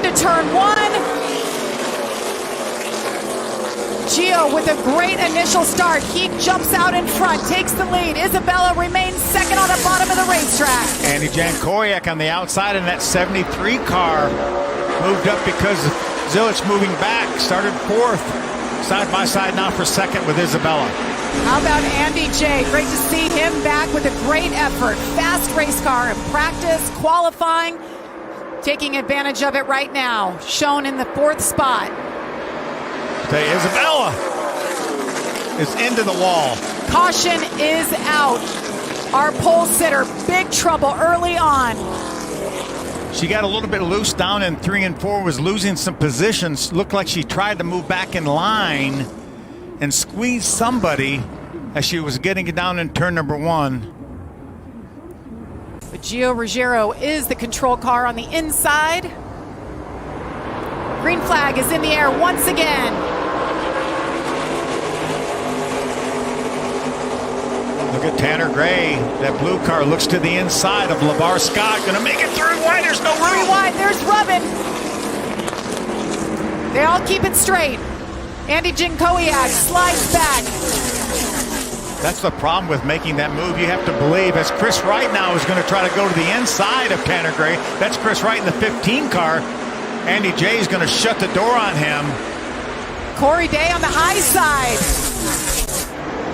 into turn one. Gio with a great initial start. He jumps out in front, takes the lead. Isabella remains second on the bottom of the racetrack. Andy Jankoriak on the outside in that 73 car moved up because Zilisch moving back, started fourth. Side by side now for second with Isabella. How about Andy J? Great to see him back with a great effort. Fast race car in practice, qualifying, taking advantage of it right now. Shown in the fourth spot. Isabella is into the wall. Caution is out. Our pole sitter, big trouble early on. She got a little bit loose down in 3 and 4, was losing some positions. Looked like she tried to move back in line and squeeze somebody as she was getting it down in turn number 1. But Gio Ruggiero is the control car on the inside. Green flag is in the air once again. Look at Tanner Gray. That blue car looks to the inside of LeVar Scott. Gonna make it through wide. There's no room. 3 wide. There's Rubbin. They all keep it straight. Andy Jankoriak slides back. That's the problem with making that move. You have to believe, as Chris Wright now is going to try to go to the inside of Tanner Gray. That's Chris Wright in the 15 car. Andy J is going to shut the door on him. Corey Day on the high side.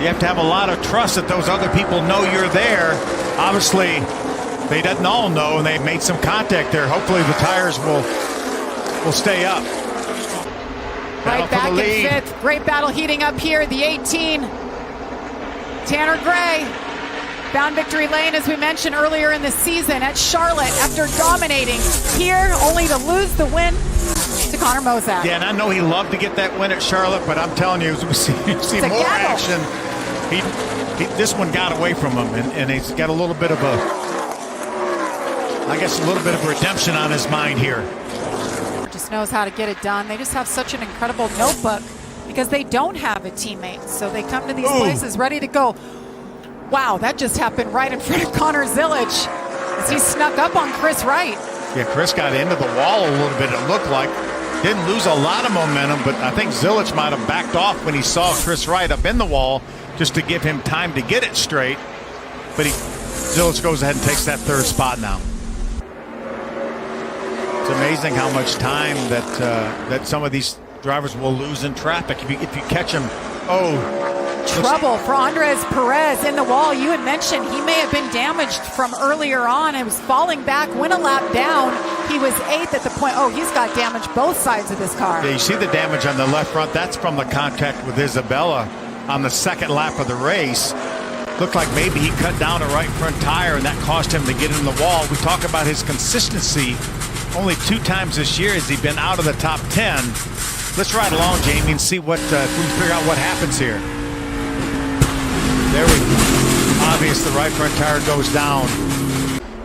You have to have a lot of trust that those other people know you're there. Obviously, they didn't all know, and they've made some contact there. Hopefully the tires will stay up. Right back in fifth. Great battle heating up here. The 18. Tanner Gray found victory lane, as we mentioned earlier in the season, at Charlotte after dominating here, only to lose the win to Connor Mozak. Yeah, and I know he loved to get that win at Charlotte, but I'm telling you, as we see more action, this one got away from him, and he's got a little bit of a redemption on his mind here. Just knows how to get it done. They just have such an incredible notebook because they don't have a teammate, so they come to these places ready to go. Wow, that just happened right in front of Connor Zilisch as he snuck up on Chris Wright. Yeah, Chris got into the wall a little bit, it looked like. Didn't lose a lot of momentum, but I think Zilisch might have backed off when he saw Chris Wright up in the wall just to give him time to get it straight. But Zilisch goes ahead and takes that third spot now. It's amazing how much time that some of these drivers will lose in traffic if you catch them. Trouble for Andres Perez in the wall. You had mentioned he may have been damaged from earlier on. It was falling back, went a lap down. He was 8th at the point. He's got damage both sides of this car. Yeah, you see the damage on the left front. That's from the contact with Isabella on the second lap of the race. Looked like maybe he cut down a right front tire, and that cost him to get in the wall. We talk about his consistency. Only 2 times this year has he been out of the top 10. Let's ride along, Jamie, and see if we can figure out what happens here. There we go. Obvious the right front tire goes down.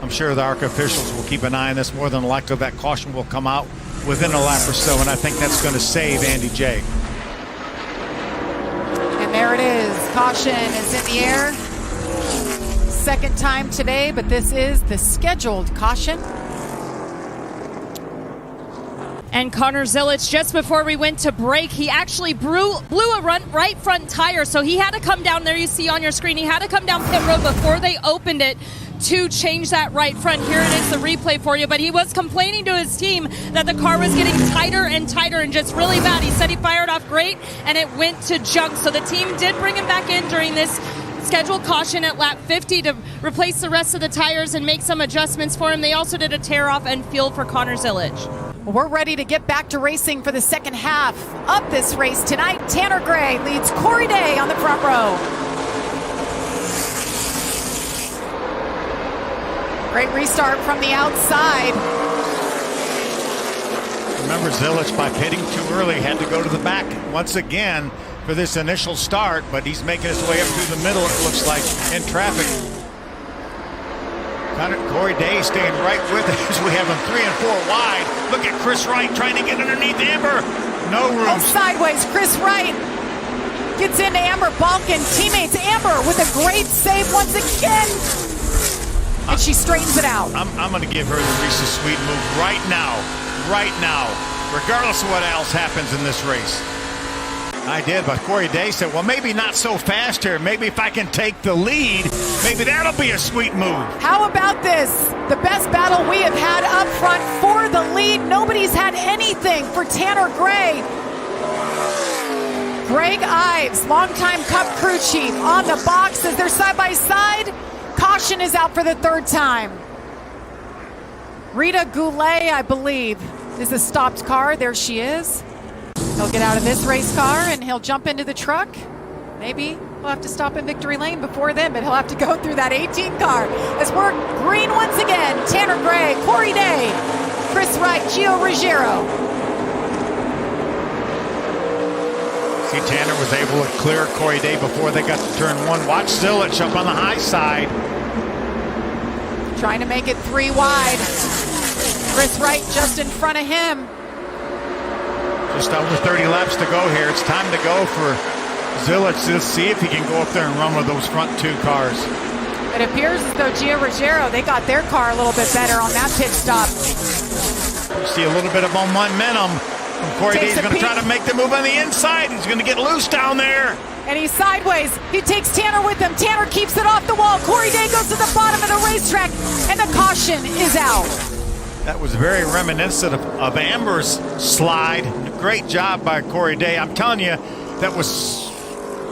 I'm sure the ARCA officials will keep an eye on this. More than likely that caution will come out within a lap or so, and I think that's going to save Andy J. And there it is. Caution is in the air. Second time today, but this is the scheduled caution. And Connor Zilisch, just before we went to break, he actually blew a right front tire. So he had to come down there, you see on your screen, he had to come down pit road before they opened it to change that right front. Here it is, the replay for you. But he was complaining to his team that the car was getting tighter and tighter and just really bad. He said he fired off great and it went to junk. So the team did bring him back in during this scheduled caution at lap 50 to replace the rest of the tires and make some adjustments for him. They also did a tear off and fuel for Connor Zilisch. We're ready to get back to racing for the second half of this race tonight. Tanner Gray leads Corey Day on the front row. Great restart from the outside. Remember, Zilisch, by pitting too early, had to go to the back once again for this initial start, but he's making his way up through the middle, it looks like, in traffic. Corey Day staying right with us. We have him 3 and 4 wide. Look at Chris Wright trying to get underneath Amber. No room. Sideways, Chris Wright gets into Amber Balkin. Teammates Amber with a great save once again. And she straightens it out. I'm going to give her the Reese's Sweet move right now. right now, regardless of what else happens in this race. I did, but Corey Day said, well, maybe not so fast here. Maybe if I can take the lead, maybe that'll be a sweet move. How about this? The best battle we have had up front for the lead. Nobody's had anything for Tanner Gray. Greg Ives, longtime Cup crew chief, on the box as they're side by side. Caution is out for the third time. Rita Goulet, I believe, is the stopped car. There she is. He'll get out of this race car and he'll jump into the truck. Maybe he'll have to stop in victory lane before then, but he'll have to go through that 18 car. As we're green once again, Tanner Gray, Corey Day, Chris Wright, Gio Ruggiero. See, Tanner was able to clear Corey Day before they got to turn one. Watch Zilisch up on the high side. Trying to make it 3 wide. Chris Wright just in front of him. Just over 30 laps to go here. It's time to go for Zilisch to see if he can go up there and run with those front 2 cars. It appears as though Gio Ruggiero, they got their car a little bit better on that pit stop. You see a little bit of momentum from Corey Day. He's going to try to make the move on the inside. He's going to get loose down there. And he's sideways. He takes Tanner with him. Tanner keeps it off the wall. Corey Day goes to the bottom of the racetrack, and the caution is out. That was very reminiscent of Amber's slide. Great job by Corey Day. I'm telling you, that was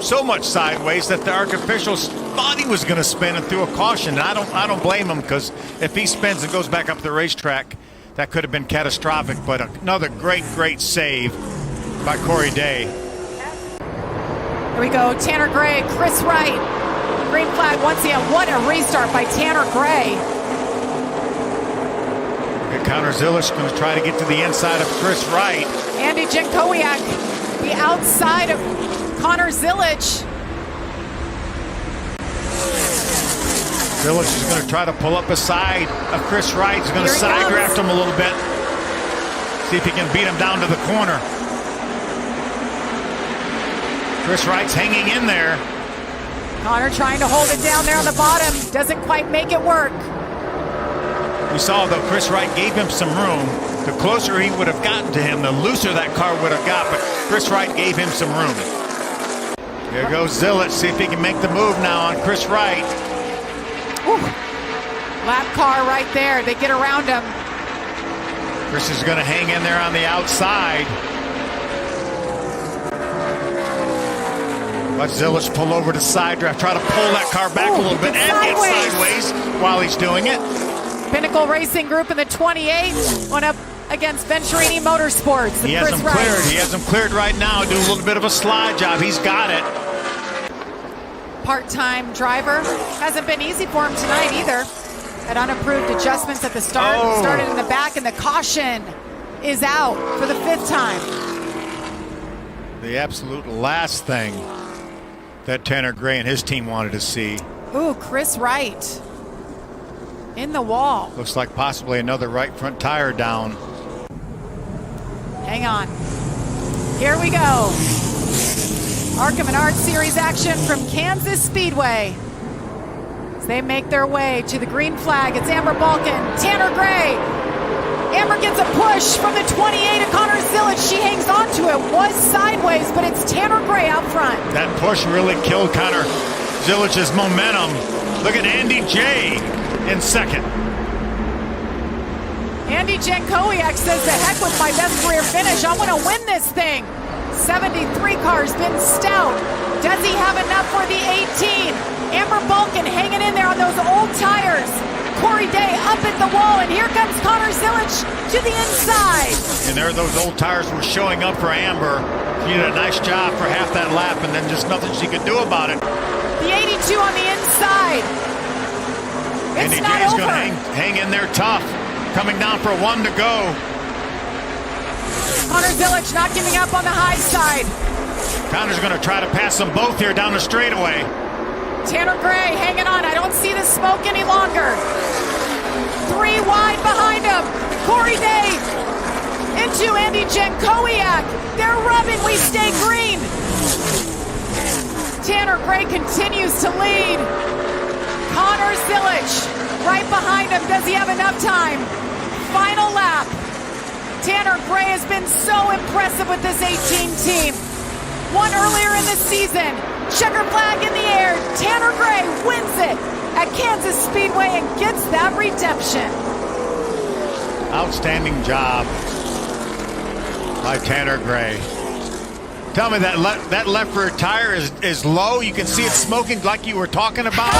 so much sideways that the ARCA officials thought he was going to spin and threw a caution. And I don't blame him, because if he spins and goes back up the racetrack, that could have been catastrophic. But another great save by Corey Day. Here we go. Tanner Gray, Chris Wright. Green flag once again. What a restart by Tanner Gray. Connor Zilisch going to try to get to the inside of Chris Wright. Andy Jankowiak, the outside of Connor Zilisch. Zilisch is going to try to pull up beside of Chris Wright. He's going to side draft him a little bit. See if he can beat him down to the corner. Chris Wright's hanging in there. Connor trying to hold it down there on the bottom. Doesn't quite make it work. We saw, though, Chris Wright gave him some room. The closer he would have gotten to him, the looser that car would have got, but Chris Wright gave him some room. Here goes Zilisch. See if he can make the move now on Chris Wright. Ooh. Lap car right there. They get around him. Chris is going to hang in there on the outside. Watch Zilisch pull over to side draft. Try to pull that car back a little bit and get sideways while he's doing it. Pinnacle Racing Group in the 28 went up against Venturini Motorsports. He has him cleared. He has him cleared right now. Do a little bit of a slide job. He's got it. Part-time driver. Hasn't been easy for him tonight either. Had unapproved adjustments at the start. Started in the back, and the caution is out for the 5th time. The absolute last thing that Tanner Gray and his team wanted to see. Ooh, Chris Wright in the wall. Looks like possibly another right front tire down. Hang on. Here we go. ARCA Menards Series action from Kansas Speedway. As they make their way to the green flag, it's Amber Balkan, Tanner Gray. Amber gets a push from the 28 of Connor Zilisch. She hangs onto it. Was sideways, but it's Tanner Gray out front. That push really killed Connor Zilisch's momentum. Look at Andy J. in second. Andy Jankowiak says, the heck with my best career finish. I want to win this thing. 73 car's been stout. Does he have enough for the 18? Amber Balkan hanging in there on those old tires. Corey Day up at the wall, and here comes Connor Zilisch to the inside. And there those old tires were showing up for Amber. She did a nice job for half that lap, and then just nothing she could do about it. The 82 on the inside. It's not over. Going to hang in there tough. Coming down for 1 to go. Connor Zilisch not giving up on the high side. Connor's going to try to pass them both here down the straightaway. Tanner Gray hanging on. I don't see the smoke any longer. 3 wide behind him. Corey Day into Andy Jankowiak. They're rubbing. We stay green. Tanner Gray continues to lead. Connor Zilisch right behind him. Does he have enough time? Final lap. Tanner Gray has been so impressive with this 18 team. Won earlier in the season. Checker flag in the air. Tanner Gray wins it at Kansas Speedway and gets that redemption. Outstanding job by Tanner Gray. Tell me that left rear tire is low. You can see it smoking like you were talking about.